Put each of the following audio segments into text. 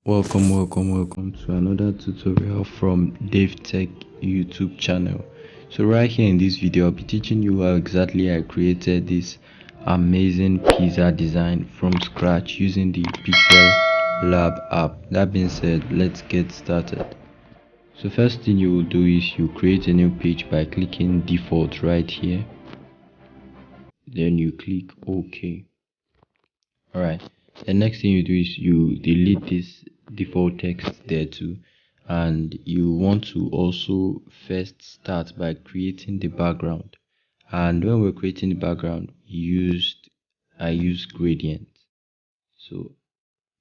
Welcome to another tutorial from Dave Tech YouTube channel. So right here in this video, I'll be teaching you how exactly I created this amazing pizza design from scratch using the Pixellab app. That being said, let's get started. So first thing you will do is you create a new page by clicking default right here. Then you click OK. Alright, the next thing you do is you delete this default text there too, and you want to also first start by creating the background. And when we're creating the background, I used gradient. So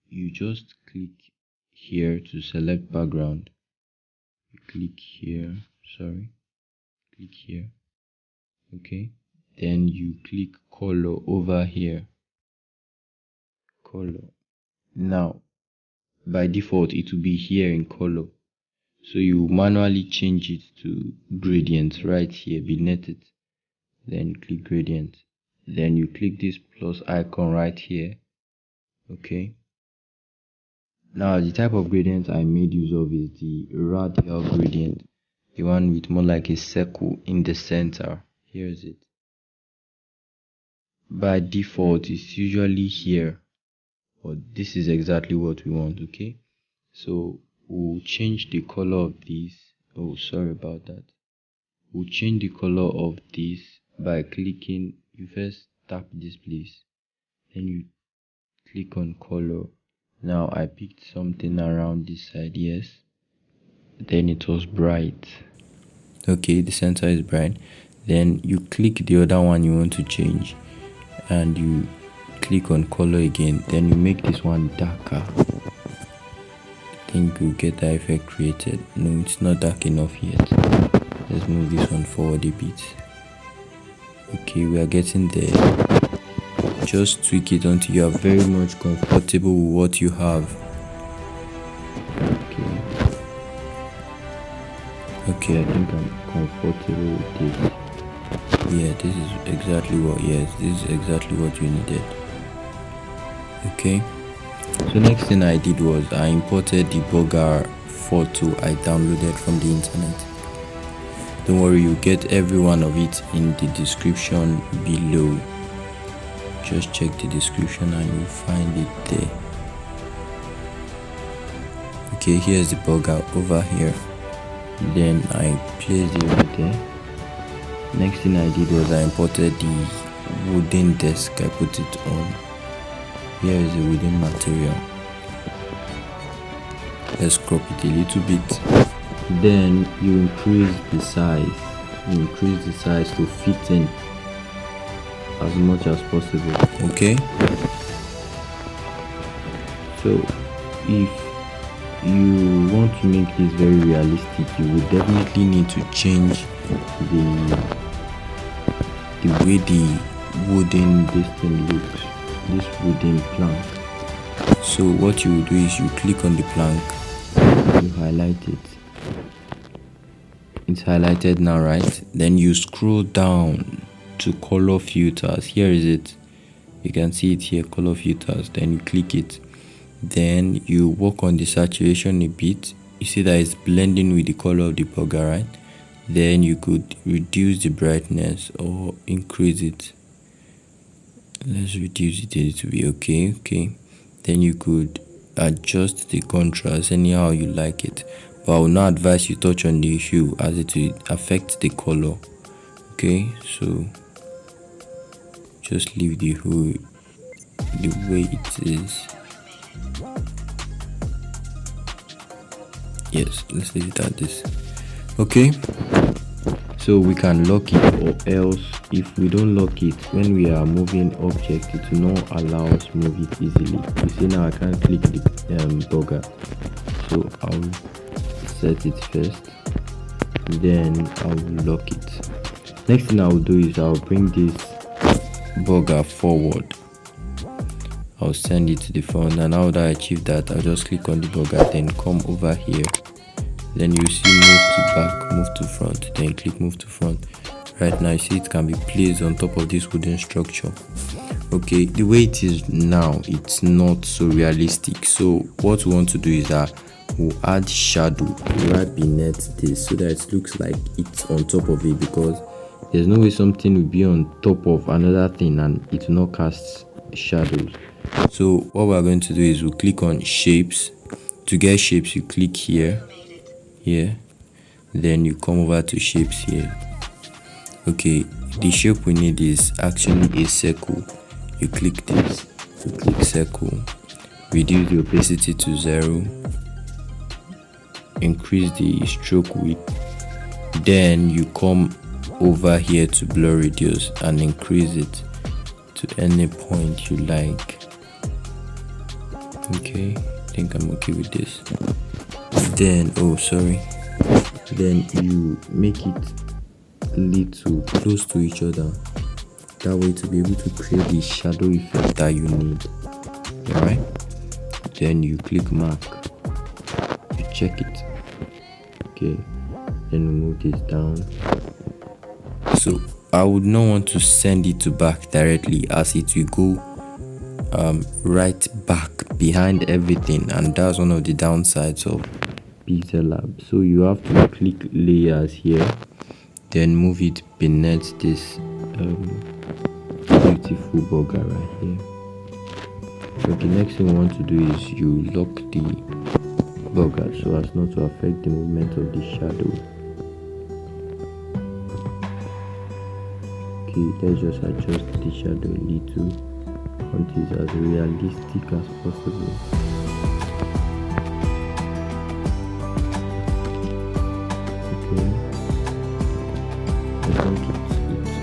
you just click here to select background. You click here, click here. Okay, then you click color over here. Color. Now by default it will be here in color, so you manually change it to gradient right here beneath it. Then click gradient, then you click this plus icon right here. Okay, now the type of gradient I made use of is the radial gradient, the one with more like a circle in the center. Here is it. By default it's usually here, but this is exactly what we want. Okay, so we'll change the color of this. Oh, sorry about that. We'll change the color of this by clicking. You first tap this place, then you click on color. Now I picked something around this side, yes. Then it was bright. Okay, the center is bright. Then you click the other one you want to change, and you click on color again. Then you make this one darker. I think you'll get that effect created. No, it's not dark enough yet. Let's move this one forward a bit. Okay, we are getting there. Just tweak it until you are very much comfortable with what you have. Okay, I think I'm comfortable with this. Yeah, this is exactly what you needed. Okay, so next thing I did was I imported the burger photo I downloaded from the internet. Don't worry, you get every one of it in the description below. Just check the description and you'll find it there. Okay, here's the burger over here. Then I placed it right there. Next thing I did was I imported the wooden desk. I put it on. Here is the wooden material. Let's crop it a little bit. Then you increase the size to fit in as much as possible. Okay, so if you want to make this very realistic, you will definitely need to change the way the wooden thing looks, this wooden plank. So what you will do is you click on the plank, you highlight it. It's highlighted now, right? Then you scroll down to color filters. Here is it. You can see it here, color filters. Then you click it. Then you work on the saturation a bit. You see that it's blending with the color of the burger, right? Then you could reduce the brightness or increase it. Let's reduce it a little bit. Okay. Then you could adjust the contrast anyhow you like it, but I will not advise you touch on the hue as it will affect the color. Okay, so just leave the hue the way it is. Yes, let's leave it at this. Okay, so we can lock it, or else if we don't lock it, when we are moving object, it will not allow us move it easily. You see now I can't click the burger, so I'll set it first, then I'll lock it. Next thing I'll do is I'll bring this burger forward. I'll send it to the front, and now that I achieve that, I'll just click on the burger, then come over here. Then you see move to back, move to front, then click move to front. Right now you see it can be placed on top of this wooden structure. Okay, the way it is now, it's not so realistic. So what we want to do is that we'll add shadow right beneath this so that it looks like it's on top of it, because there's no way something will be on top of another thing and it will not cast shadows. So what we're going to do is we'll click on shapes. To get shapes, you click here, then you come over to shapes here. Okay, the shape we need is actually a circle. You click this, you click circle, reduce the opacity to 0, increase the stroke width, then you come over here to blur radius and increase it to any point you like. Okay, I think I'm okay with this. Then then you make it little close to each other, that way to be able to create the shadow effect that you need. Alright, then you click mark, you check it. Okay, then move this down. So I would not want to send it to back directly, as it will go right back behind everything, and that's one of the downsides of Pixellab. So you have to click layers here, then move it beneath this beautiful burger right here. So the next thing we want to do is you lock the burger so as not to affect the movement of the shadow. Okay, let's just adjust the shadow a little until it's as realistic as possible.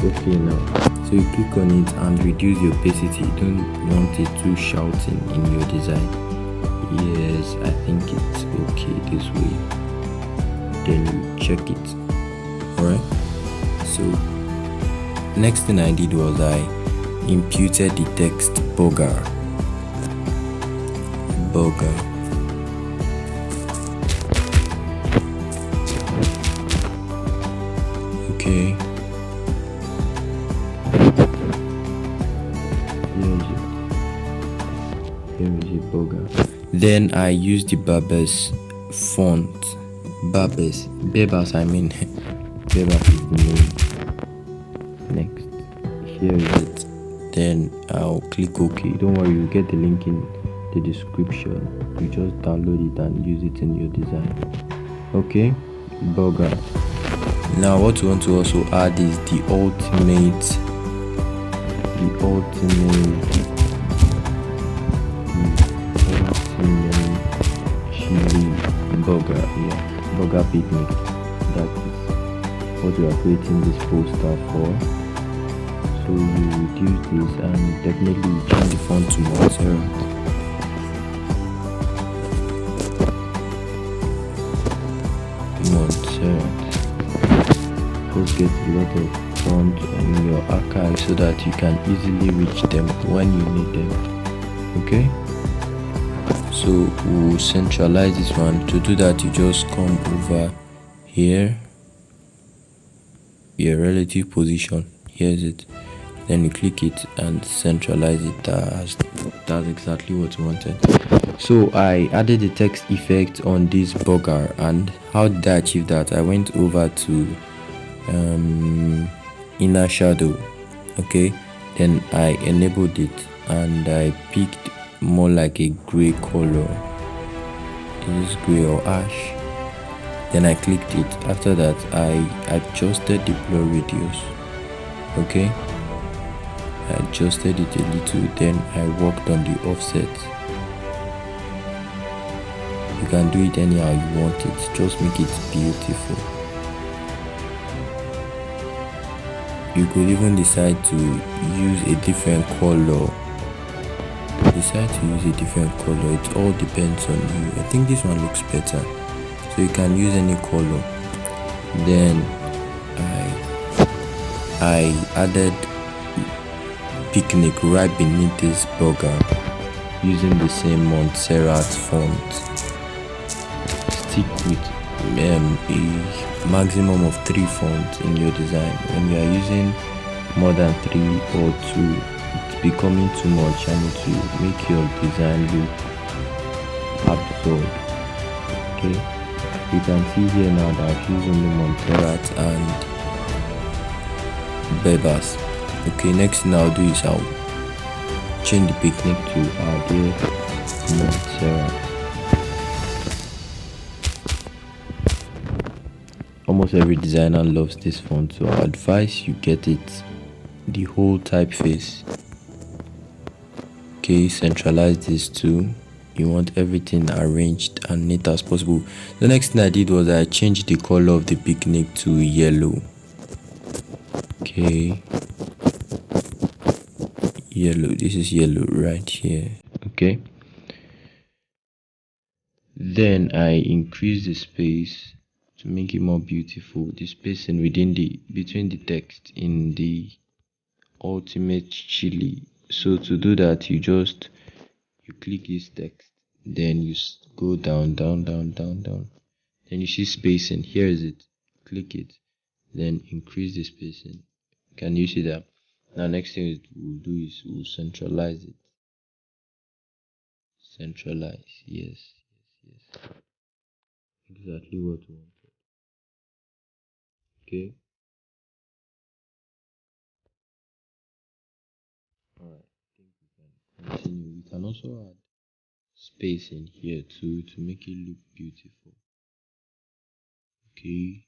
Okay, now so you click on it and reduce the opacity. You don't want it too shouting in your design. Yes, I think it's okay this way. Then you check it. Alright, so next thing I did was I imputed the text burger. Okay, then I use the Barbers font. Barbers I mean. Barbers is the name. Next, here is it. Then I'll click OK. Don't worry, you'll get the link in the description. You just download it and use it in your design. Okay, burger. Now what we want to also add is the ultimate chili burger. Burger picnic. That is what we are creating this poster for. So you reduce this and definitely change the font to Montserrat. Just get a lot of font in your archive so that you can easily reach them when you need them. Okay, so we'll centralize this one. To do that, you just come over here, your relative position, here's it, then you click it and centralize it. That's exactly what you wanted. So I added the text effect on this burger, and how did I achieve that? I went over to inner shadow. Okay, then I enabled it and I picked more like a gray color. Is this gray or ash? Then I clicked it. After that, I adjusted the blur radius. Okay, I adjusted it a little, then I worked on the offset. You can do it anyhow you want it, just make it beautiful. You could even decide to use a different color. It all depends on you. I think this one looks better, so you can use any color. Then I added picnic right beneath this burger using the same Montserrat font. Stick with a maximum of 3 fonts in your design. When you are using more than 3 or 2, it becoming too much and it will make your design look absurd. Okay, you can see here now that I've used only Montserrat and Bebas. Okay, next thing I'll do is I'll change the picnic to our dear Montserrat. Almost every designer loves this font, so I advise you get it the whole typeface. Okay, centralize this too. You want everything arranged and neat as possible. The next thing I did was I changed the color of the picnic to yellow. Okay, yellow, this is yellow right here. Okay, then I increase the space to make it more beautiful, the spacing between the text in the ultimate chili. So to do that, you click this text, then you go down, then you see spacing. Here is it. Click it, then increase the spacing. Can you see that? Now next thing we'll do is we'll centralize it. Centralize, yes, exactly what we wanted. Okay, all right, I think we can continue. We can also add space in here too to make it look beautiful. Okay,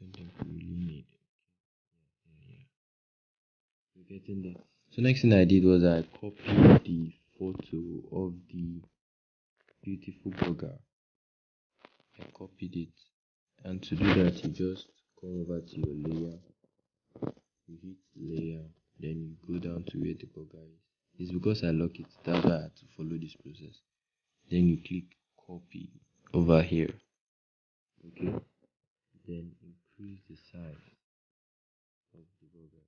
I don't think we really need it. Yeah. We're getting there. So next thing I did was I copied the photo of the beautiful burger. I copied it, and to do that you just come over to your layer, you hit layer, then you go down to where the burger is. It's because I lock it, that's why I had to follow this process. Then you click copy over here. Okay, then increase the size of the burger,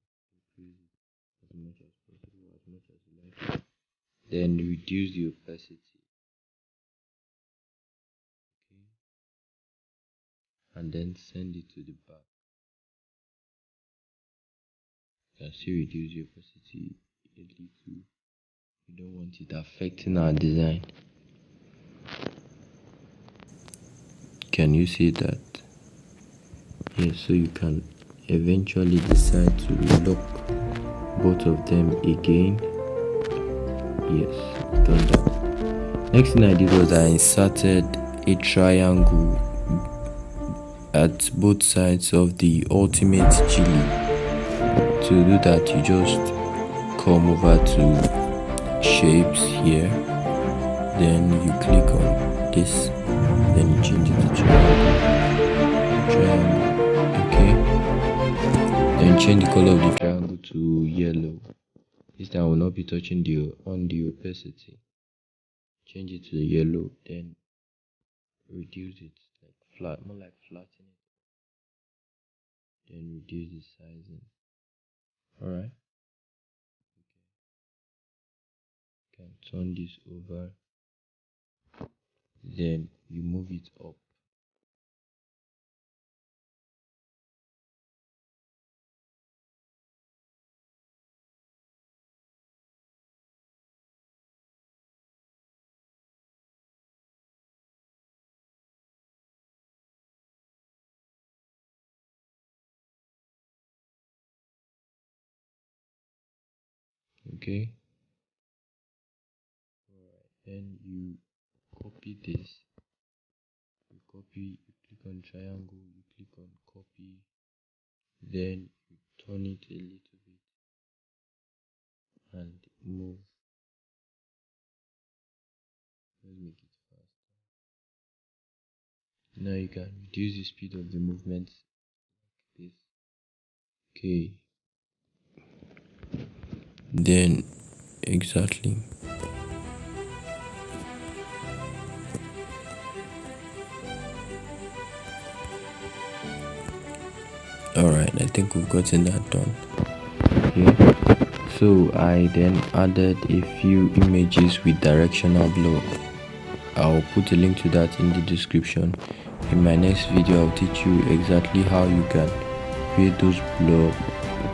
increase it as much as possible, as much as you like. Then reduce the opacity. Okay, and then send it to the back. You can still reduce the opacity a little. We don't want it affecting our design. Can you see that? Yes, so you can eventually decide to lock both of them again. Yes, done that. Next thing I did was I inserted a triangle at both sides of the ultimate chili. To do that, you just come over to shapes here, then you click on this, then you change it to triangle. Okay, then change the color of the triangle to yellow. This time I will not be touching on the opacity. Change it to the yellow, then reduce it like flat, more like flatten it, then reduce the sizing. Alright, can turn this over, then you move it up. Okay, alright, then you copy this, you click on triangle, you click on copy, then you turn it a little bit and move. Let's make it fast. Now you can reduce the speed of the movement like this. Okay, then exactly. Alright, I think we've gotten that done. Okay, so I then added a few images with directional blur. I'll put a link to that in the description. In my next video I'll teach you exactly how you can create those blur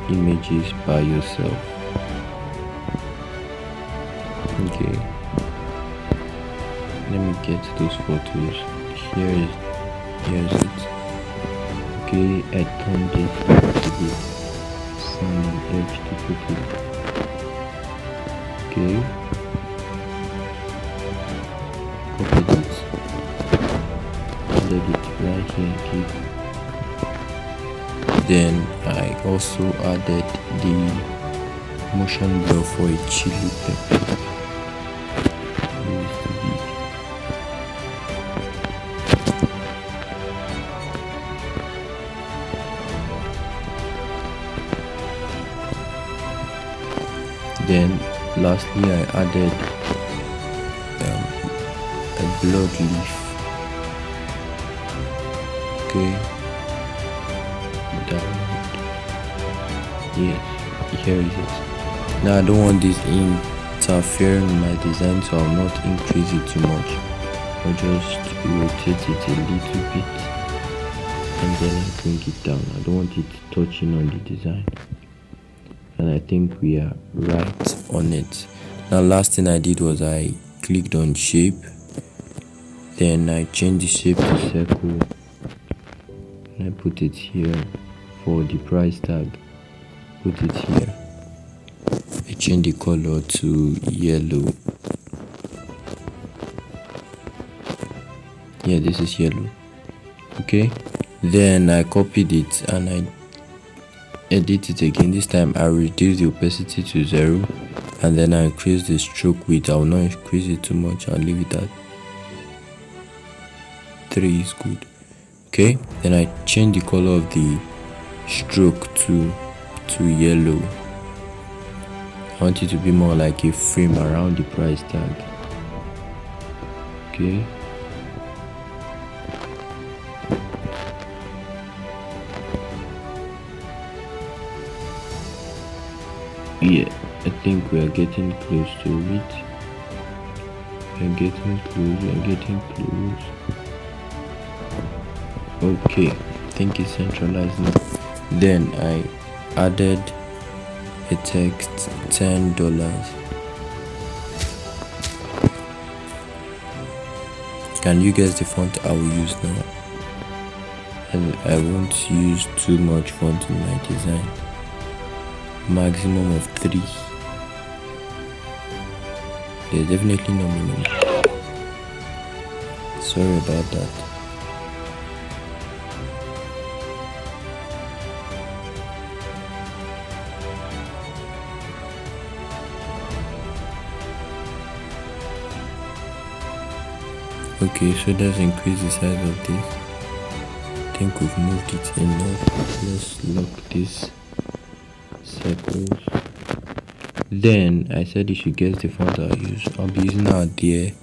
images by yourself. Okay, let me get those photos. Here's it. Okay, I turned it to the sun and edge to put it. Okay, copied it, added it right here. Okay, then I also added the motion blur for a chili pepper. Then lastly I added a blood leaf. Okay, download. Yes, here is it. Now I don't want this interfering with my design, so I'll not increase it too much. I'll just rotate it a little bit and then I bring it down. I don't want it touching on the design. And I think we are right on it. Now last thing I did was I clicked on shape, then I changed the shape to circle and I put it here. For the price tag, put it here. I change the color to yellow. Yeah, this is yellow. Okay, then I copied it and I edit it again. This time I reduce the opacity to 0 and then I increase the stroke width. I will not increase it too much. I'll leave it at 3 is good. Okay, then I change the color of the stroke to yellow. I want it to be more like a frame around the price tag. Okay, yeah, I think we are getting close to it. We are getting close. Okay, I think it's centralized now. Then I added a text $10. Can you guess the font I will use now? And I won't use too much font in my design. Maximum of 3. There's definitely no minimum. Sorry about that. Okay, so let's increase the size of this. I think we've moved it enough. Let's lock these circles. Then I said you should guess the font I'll use. I'll be using our dear.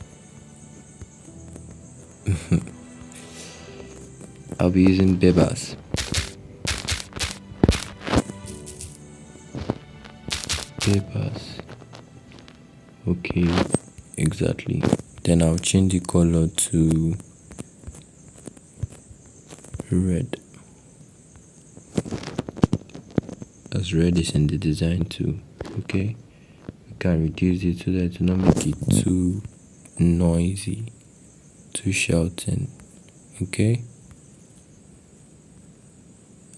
I'll be using Bebas. Okay, exactly. Then I'll change the color to red, as red is in the design too. Okay, we can reduce it so that to not make it too noisy, too shouting. Okay,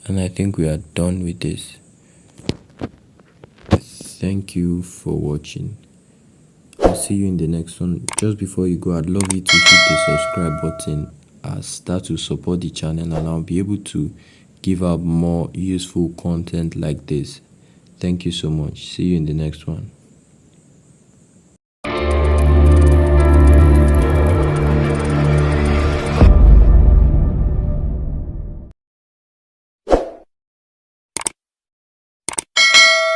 and I think we are done with this. Thank you for watching. I'll see you in the next one. Just before you go, I'd love you to hit the subscribe button as that will support the channel and I'll be able to give out more useful content like this. Thank you so much. See you in the next one.